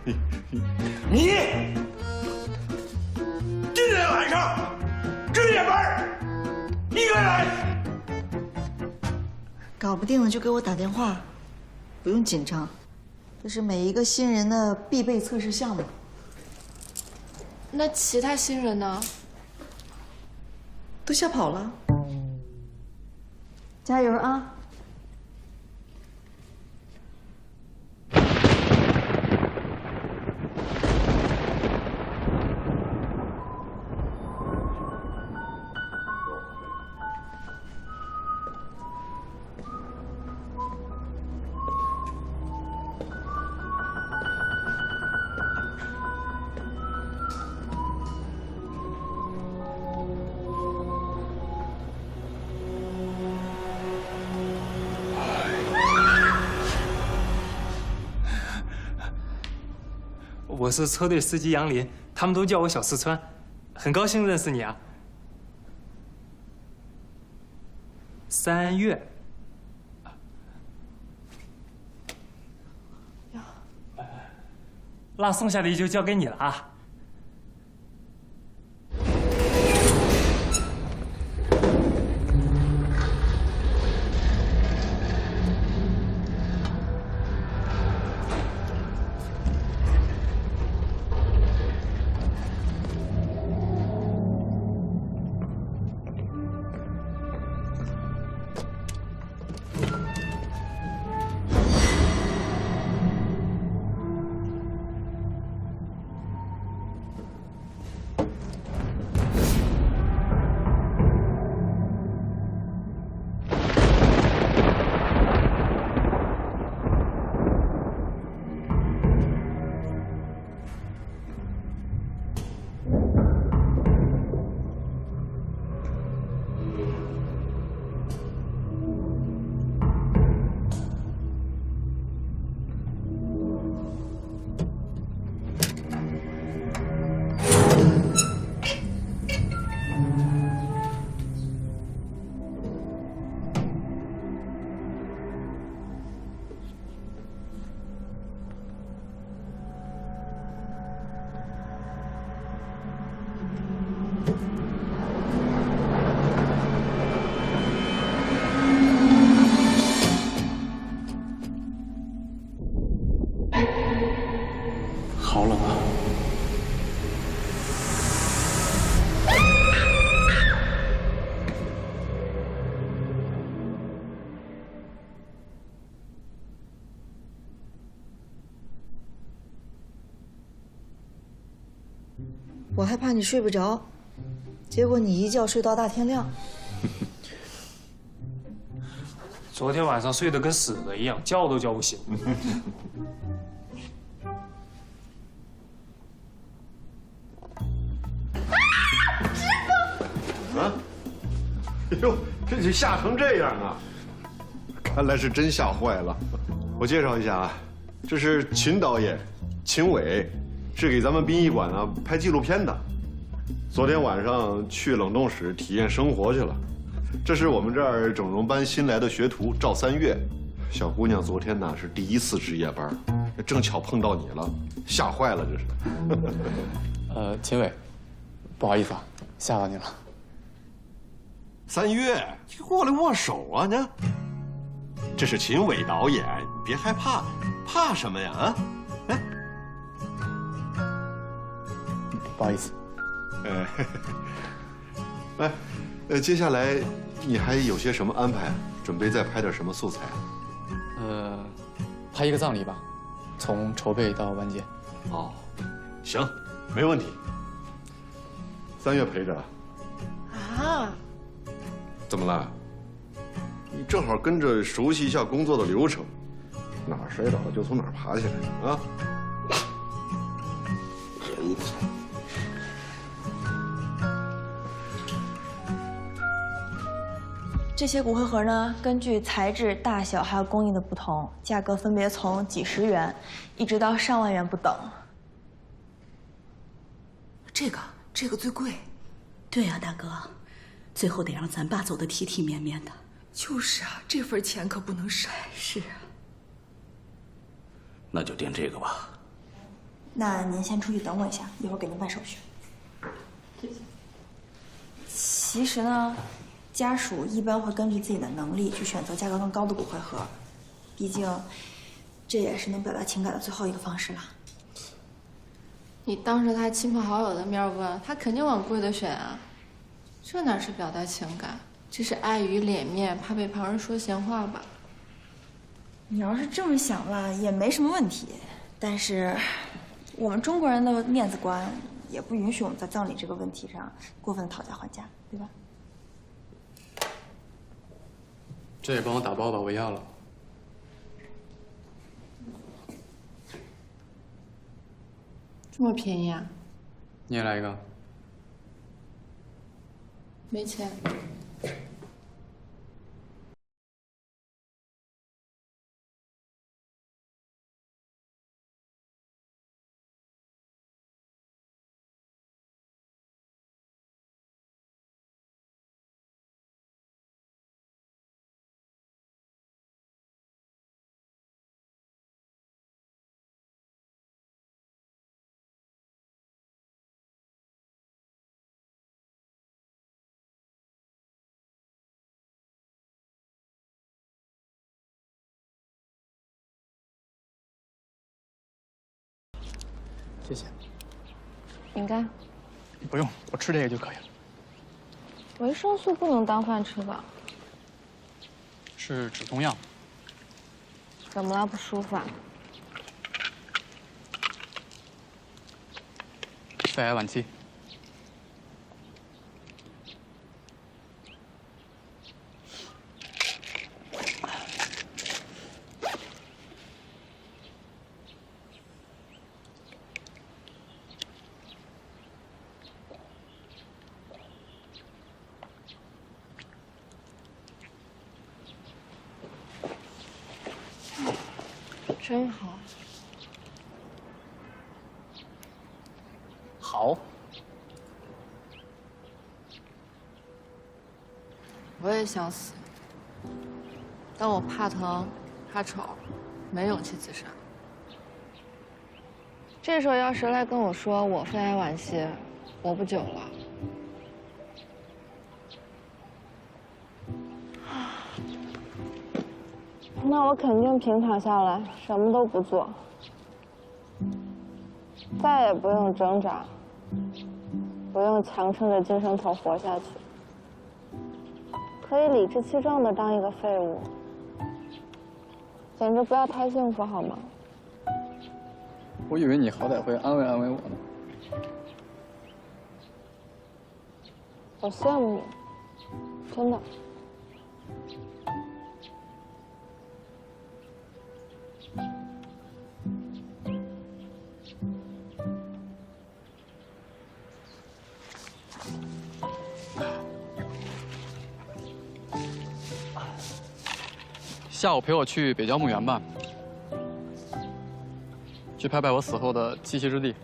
你今天晚上值夜班，一个人。搞不定了就给我打电话，不用紧张，这是每一个新人的必备测试项目。那其他新人呢？都吓跑了。加油啊！我是车队司机杨林，他们都叫我小四川，很高兴认识你啊。3月，那剩下的就交给你了啊。好冷啊！我还怕你睡不着，结果你一觉睡到大天亮。昨天晚上睡得跟死了一样，叫都叫不醒。啊！哎呦，这就吓成这样啊！看来是真吓坏了。我介绍一下啊，这是秦导演，秦伟，是给咱们殡仪馆啊拍纪录片的。昨天晚上去冷冻室体验生活去了。这是我们这儿整容班新来的学徒赵三月，小姑娘昨天呢是第一次值夜班，正巧碰到你了，吓坏了这是。秦伟，不好意思啊，吓到你了。三月，你过来握手啊！你，这是秦伟导演，别害怕，怕什么呀？啊，来，不好意思。来，接下来你还有些什么安排？准备再拍点什么素材？拍一个葬礼吧，从筹备到完结。哦，行，没问题。三月陪着。啊？怎么了？你正好跟着熟悉一下工作的流程，哪儿摔倒就从哪儿爬起来啊！人才。这些骨灰盒呢，根据材质、大小还有工艺的不同，价格分别从几十元一直到上万元不等。这个最贵。对呀，大哥，最后得让咱爸走得体体面面的。就是啊，这份钱可不能省。是啊。那就定这个吧。那您先出去等我一下，一会儿给您办手续。谢谢。其实呢，家属一般会根据自己的能力去选择价格更高的骨灰盒，毕竟这也是能表达情感的最后一个方式了。你当着他亲朋好友的面问，他肯定往贵的选啊。这哪是表达情感，这是碍于脸面，怕被旁人说闲话吧？你要是这么想吧，也没什么问题。但是，我们中国人的面子观也不允许我们在葬礼这个问题上过分讨价还价，对吧？这也帮我打包吧，我要了。这么便宜啊？你也来一个。没钱。谢谢。饼干。不用，我吃这个就可以了。维生素不能当饭吃吧？是止痛药。怎么了？不舒服啊？肺癌晚期。真好。好。我也想死，但我怕疼，怕丑，没勇气自杀。这时候要谁来跟我说我肺癌晚期，活不久了？那我肯定平躺下来，什么都不做，再也不用挣扎，不用强撑着精神头活下去，可以理直气壮地当一个废物，简直不要太幸福好吗？我以为你好歹会安慰安慰我呢。我羡慕你，真的。下午陪我去北郊墓园吧，去拍拍我死后的栖息之地。